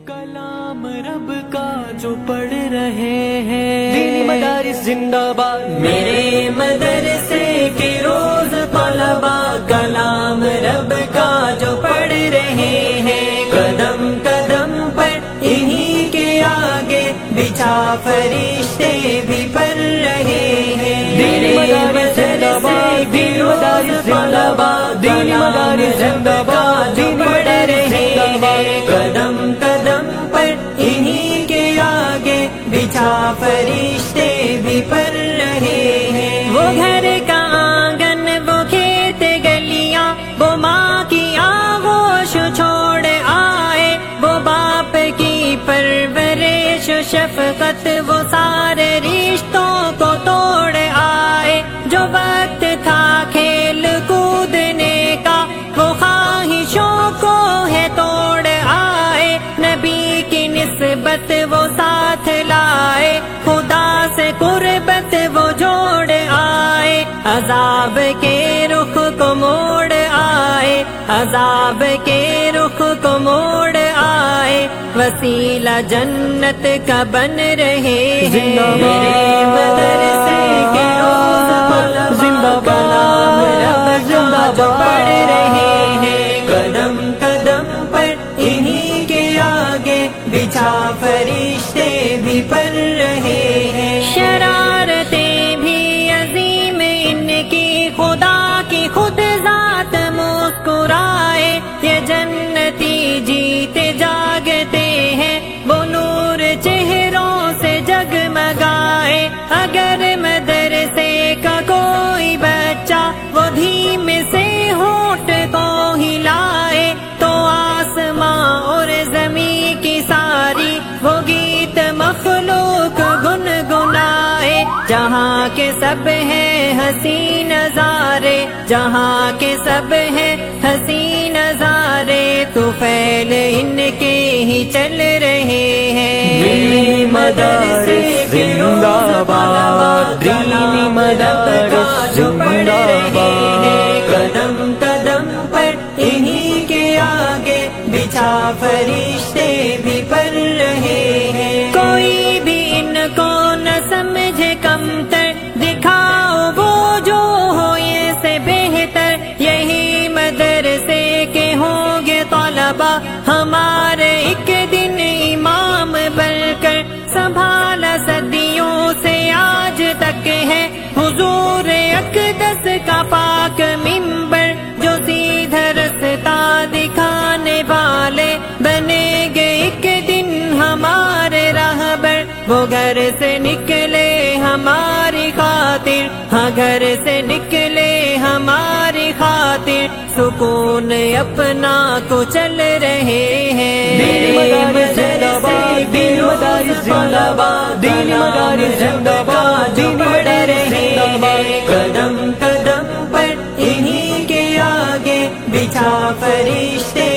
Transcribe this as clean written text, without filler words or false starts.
کلام رب کا جو پڑھ رہے ہیں، دینی مدارس زندہ باد، میرے مدرسے کے روز طلبا کلام رب کا جو پڑھ رہے ہیں، قدم قدم پر انہی کے آگے بچھا فرشتے بھی پڑھ رہے ہیں، دینی مدارس زندہ باد، دینی مدارس زندہ باد، دینی مدارس زندہ باد جو پڑھ رہے ہیں، قدم قدم پر انہی کے آگے بچھا فرشتے بھی پڑھ رہے ہیں، وہ گھر کا آنگن، وہ کھیت گلیاں، وہ ماں کی آغوش چھوڑ آئے، وہ باپ کی پرورش و شفقت، وہ سارے رشتوں کو توڑ آئے، جو وقت تھا کھیل کودنے کا وہ خواہشوں کو ہے توڑ آئے، نبی کی نسبت وہ ساتھ لائے، خدا سے قربت وہ جوڑ آئے، عذاب کے رخ کو موڑ آئے، عذاب کے رخ کو موڑ آئے، وسیلہ جنت کا بن رہے ہیں، میرے مدرسے کے روز طلبا کلام رب کا جو پڑھ رہے ہیں، قدم قدم پر انہی کے آگے بچھا فرشتے بھی پڑھ رہے ہیں، شرارتیں بھی عظیم ان کی، خدا کی خود ذات مسکرائے، یہ جنتی جیتے جاگتے ہیں، وہ نور چہروں سے جگمگائے، اگر مدرسے کا کوئی بچہ وہ دھیمے سے ہونٹ کو ہلائے، تو آسماں اور زمین کی ساری وہ گیت مخلوق گنگنائے، جہاں کے سب ہیں حسین نظارے، جہاں کے سب ہیں حسین نظارے، تو پھیل ان کے ہی چل رہے ہیں، دینی مدارس زندہ باد، دینی مدارس زندہ باد، قدم قدم پر انہی کے آگے بچھا فرشتے بھی پڑھ رہے ہیں، کوئی بھی ان کو نہ سمجھے کمتر، دکھاؤ وہ جو ہو یہ سے بہتر، یہی مدرسے کے ہوں گے طلبا، ہمارے ایک دن امام بن کر، سنبھالا صدیوں سے آج تک ہے حضور اقدس کا پاک منبر، جو سیدھا رستہ دکھانے والے بنے گے ایک دن ہمارے راہبر، وہ گھر سے نکلے ہماری خاطر، ہاں گھر سے نکلے ہماری خاطر، سکون اپنا کو چل رہے ہیں، دینی مدارس زندہ باد، دینی مدارس زندہ باد، دینی مدارس زندہ باد جو پڑھ رہے ہیں، قدم قدم پر انہی کے آگے بچھا فرشتے